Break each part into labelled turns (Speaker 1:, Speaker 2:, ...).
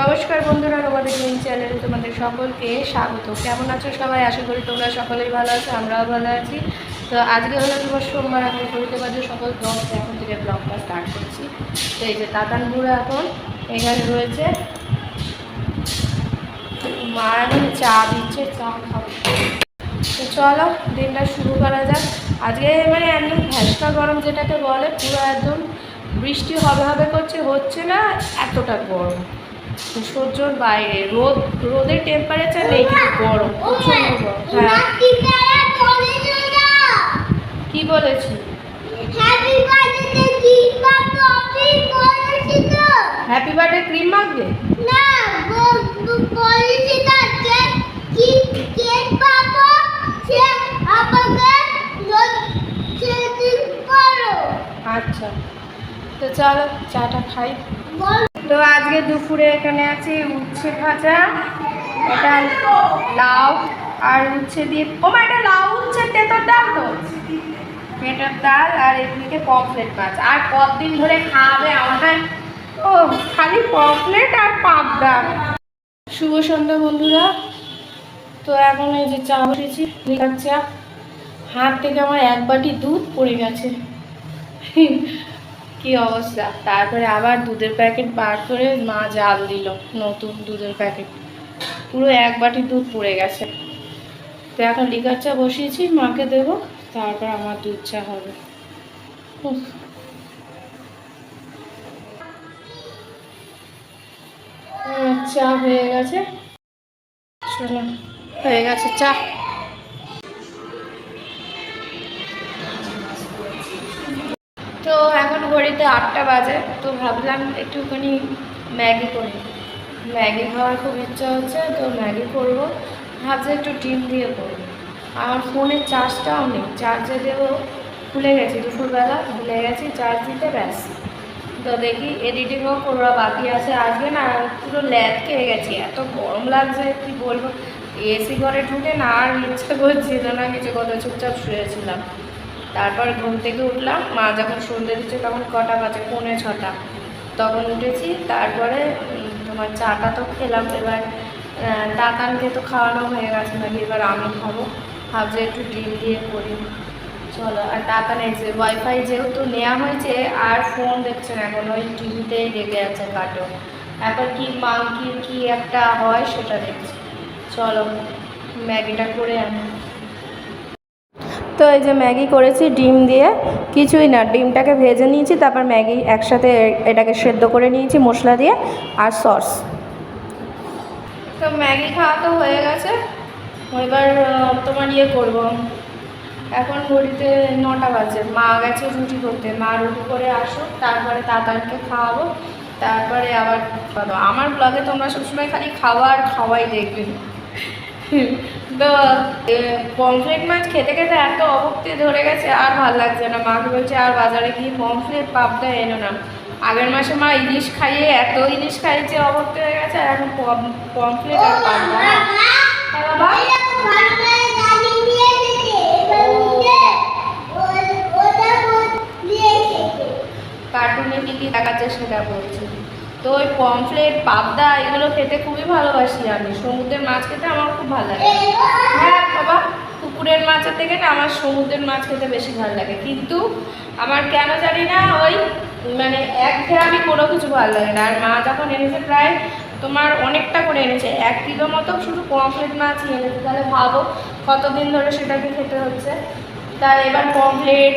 Speaker 1: নমস্কার বন্ধুরা, আমাদের গেম চ্যানেলে তোমাদের সকলকে স্বাগত। কেমন আছো সবাই? আশা করি তোমরা সকলেই ভালো আছো, আমরাও ভালো আছি। তো আজকে হলো তোমার সোমবার, এখন ঘড়িতে বাজে সকাল 10। এখন থেকে ব্লগটা স্টার্ট করছি। তো এই যে তাতান বুড়ো এখন এখানে রয়েছে, মা এখন চা দিচ্ছে, চা খাবো। তো চলো দিনটা শুরু করা যাক। আজকে মানে একদম ভ্যাসকা গরম যেটাকে বলে, পুরো একদম বৃষ্টি হবে হবে করছে, হচ্ছে না, এতটা গরম সহ্যর বাইরে। রোদের টেম্পারেচার নেই, কিন্তু গরম, প্রচন্ড গরম। হ্যাঁ, কি বলেছি? হ্যাপি বার্থডে ক্রিম মাখবে না, আচ্ছা। তো চলো চাটা খাই। তো আজকে দুপুরে এখানে আছে উচ্ছে ভাজা, এটা লাউ আর উচ্ছে দিয়ে, এটা লাউ উচ্ছে তেঁতোর ডাল, তো পেটার ডাল, আর এদিকে পমফ্লেট মাছ। আর কতদিন ধরে খাওয়াবে আমাদের? ও খালি পমফ্লেট আর পাবদা। শুভ সন্ধ্যা বন্ধুরা। তো এখন এই যে চা বসেছি, লিকার চা। হাত থেকে আমার এক বাটি দুধ পড়ে গেছে, কি অবস্থা। তারপরে আবার দুধের প্যাকেট বার করে মা জাল দিল, নতুন দুধের প্যাকেট, পুরো এক বাটি দুধ পড়ে গেছে। তো এখন লিকার চা বসিয়েছি, মাকে দেবো, তারপর আমার দুধ চা হবে। চা হয়ে গেছে, চলো হয়ে গেছে চা। তো এখন ঘড়িতে 8টা বাজে। তো ভাবলাম একটুখানি ম্যাগি করি, ম্যাগি খাওয়ার খুব ইচ্ছা হচ্ছে, তো ম্যাগি করবো। ভাবছি একটু ডিম দিয়ে করবো। আমার ফোনের চার্জটাও নেই, চার্জে দেবো ভুলে গেছি, দুপুরবেলা ভুলে গেছি চার্জ দিতে, ব্যাস। তো দেখি এডিটিংও করা বাকি আছে। আজকে না পুরো ল্যাদ খেয়ে গেছি, এত গরম লাগছে কি বলবো। এসি ঘরে ঢুকে না আর ইচ্ছা করছিল না কিছু, কথা চুপচাপ শুয়েছিলাম। তারপর ঘুম থেকে উঠলাম, মা যখন সন্ধ্যে দিচ্ছে তখন কটা বাজে, 5:45, তখন উঠেছি। তারপরে তোমার চাটা তো খেলাম। এবার তাতানকে তো খাওয়ানো হয়ে গেছে নাকি, এবার আমি খাবো। ভাবছি একটু ডিম দিয়ে করি, চলো। আর তাতান এসে ওয়াইফাই যেহেতু নেওয়া হয়েছে, আর ফোন দেখছে না এখন, ওই টিভিতেই লেগে আছে কার্টুন। এখন কি মাংকির কি একটা হয় সেটা দেখছি। চলো ম্যাগিটা করে আনি। তো এই যে ম্যাগি করেছি ডিম দিয়ে, কিছুই না, ডিমটাকে ভেজে নিয়েছি, তারপর ম্যাগি একসাথে এটাকে সেদ্ধ করে নিয়েছি মশলা দিয়ে আর সস। তো ম্যাগি খাওয়া তো হয়ে গেছে, এবার তোমার ইয়ে করবো। এখন ঘড়িতে 9টা বাজে, মা গেছে রুটি করতে, মা রুটি করে আসুক, তারপরে তাতারকে খাওয়াবো, তারপরে আবার আমার ব্লগে তোমরা সবসময় খালি খাওয়া আর খাওয়াই দেখবে। তো পমফ্লেট মাছ খেতে খেতে এত অভক্তি ধরে গেছে, আর ভালো লাগছে না। মাকে বলছে আর বাজারে গিয়ে পমফ্লেট পাবদা এনো না। আগের মাসে মা ইলিশ খাইয়ে এত ইলিশ খাইয়েছে, অভক্তি হয়ে গেছে, আর এখন পমফ্লেট আর পাবদা। কার্টুনে কী কী দেখাচ্ছে সেটা বলছি। তো ওই পমফ্লেট পাবদা এগুলো খেতে খুবই ভালোবাসি আমি। সমুদ্রের মাছ খেতে আমার খুব ভালো লাগে। হ্যাঁ বাবা, পুকুরের মাছের থেকে না আমার সমুদ্রের মাছ খেতে বেশি ভালো লাগে। কিন্তু আমার কেন জানি না ওই মানে একঘেয়েমি কোনো কিছু ভালো লাগে না। আর মা যখন এনেছে প্রায় তোমার অনেকটা করে এনেছে, 1 কিলো মতো শুধু পমফ্লেট মাছই এনেছে, তাহলে ভাবো কতদিন ধরে সেটাকে খেতে হচ্ছে। তাই এবার পমফ্লেট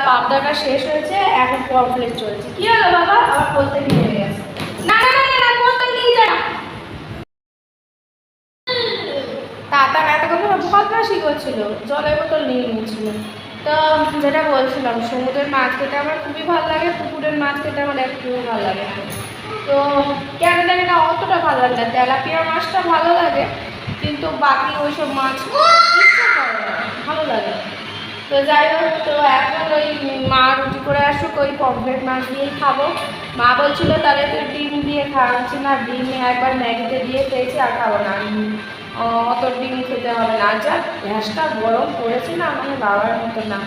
Speaker 1: পাবদাটা শেষ হয়েছে, এখন পমফ্লেট চলছে। কি হলো বাবা, আবার বলতে নিয়ে গেছে? না না না না, বলতে নিয়ে যা। তাতা এতক্ষণ বদমাশি করছিল, জলের বোতল নিয়ে নিয়েছিল। তো যেটা বলছিলাম, সমুদ্রের মাছ খেতে আমার খুবই ভালো লাগে, পুকুরের মাছ খেতে আমার একটুও ভালো লাগে না। তো কেন জানি না অতটা ভালো লাগে না। তেলাপিয়া মাছটা ভালো লাগে, কিন্তু বাকি ওইসব মাছ ইচ্ছা করে না, ভালো লাগে না। তো যাই হোক, তো এখন ওই মা রুটি করে আসুক, ওই পমফ্লেট মাছ দিয়েই খাবো। মা বলছিল তাহলে তুই ডিম দিয়ে খাওয়াচ্ছি না, ডিম একবার ম্যাগিতে দিয়ে খেয়েছি, আর খাবো না, অত ডিম খেতে হবে না। যা গ্যাসটা গরম পড়েছে না, মানে বাবার মতো না,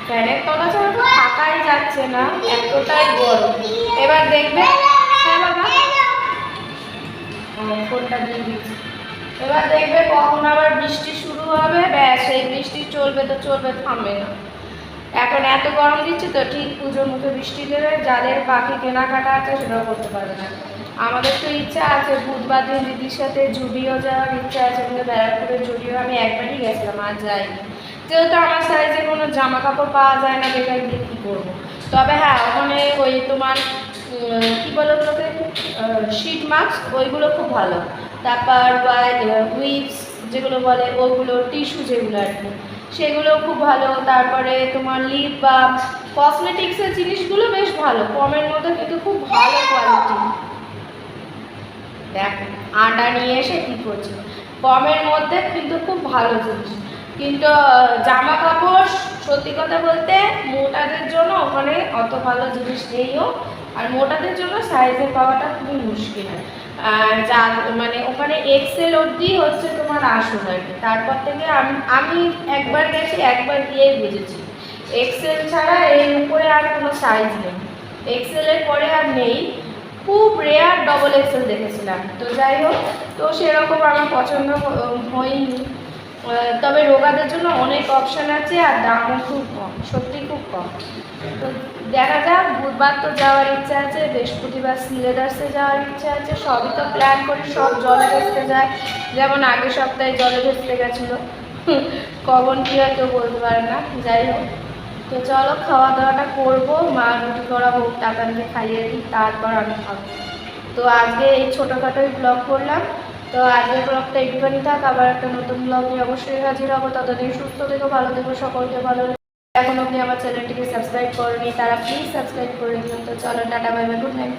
Speaker 1: ফ্যানের তলা ছাড়া তো থাকাই যাচ্ছে না, এতটাই গরম। এবার দেখবে, হ্যাঁ বাবা ফোনটা দিয়ে দিচ্ছি। এবার দেখবে কখন আবার বৃষ্টি শুরু হবে, ব্যাস এই বৃষ্টি চলবে তো চলবে, থামবে না। এখন এত গরম দিচ্ছে তো ঠিক পুজোর মুখে বৃষ্টি দেবে, যাদের বাকি কেনাকাটা আছে সেটাও করতে পারবে না। আমাদের তো ইচ্ছা আছে বুধবার দিন দিদির সাথে জুডিও যাওয়ার ইচ্ছা আছে, কিন্তু ব্যারাকপুরের জুডিও আমি একবারই গেছিলাম, আর যাইনি। যেহেতু আমার সাইজে কোনো জামা কাপড় পাওয়া যায় না, বেকার গিয়ে কী করবো। তবে হ্যাঁ, ওখানে ওই তোমার কী বলো তোকে, শিট মাস্ক ওইগুলো খুব ভালো। তারপর উইপস যেগুলো বলে ওগুলো, টিস্যু যেগুলো আর কি, সেগুলো খুব ভালো। তারপরে তোমার লিপ বা কসমেটিক্সের জিনিসগুলো বেশ ভালো, কমের মধ্যে কিন্তু খুব ভালো কোয়ালিটি। দেখ আটা নিয়ে এসে কী করছে, কমের মধ্যে কিন্তু খুব ভালো জিনিস। কিন্তু জামা কাপড় সত্যি কথা বলতে মোটাদের জন্য ওখানে অত ভালো জিনিস নেইও, আর মোটাদের জন্য সাইজে পাওয়াটা খুবই মুশকিল। যা মানে ওখানে এক্সেল অবধি হচ্ছে তোমার আসল আর কি। তারপর থেকে আমি একবার গেছি, একবার গিয়েই বুঝেছি এক্সেল ছাড়া এর উপরে আর কোনো সাইজ নেই, এক্সেলের পরে আর নেই। খুব রেয়ার ডবল এক্সেল দেখেছিলাম। তো যাই হোক, তো সেরকম আমার পছন্দ হয়নি। তবে রোগাদের জন্য অনেক অপশান আছে, আর দামও খুব কম, সত্যি খুব কম। তো দেখা যাক, বুধবার তো যাওয়ার ইচ্ছা আছে, বৃহস্পতিবার সিলেদার্সে যাওয়ার ইচ্ছা আছে। সবই তো প্ল্যান করি, সব জলে ভেসতে যায়। যেমন আগের সপ্তাহে জলে ভেসতে গেছিলো, কখন কী হয় কেউ বলতে পারে না। যাই হোক, তো চলো খাওয়া দাওয়াটা করবো, মা রুটি করা হোক, টাকা নিয়ে খাইয়ে দিই, তারপর আমি খাবো। তো আজকে এই ছোটোখাটোই ব্লগ করলাম। তো আজকের ব্লগটা একটুখানি থাক, আবার একটা নতুন ব্লগ নিয়ে অবশ্যই হাজির হবো। ততদিন সুস্থ থেকো, ভালো থেকো, সকলকে ভালো। এখন আপনি আমার চ্যানেলটিকে সাবস্ক্রাইব করেনি তারা প্লিজ সাবস্ক্রাইব করে দিন। তো চলো, tata, bye bye, good night.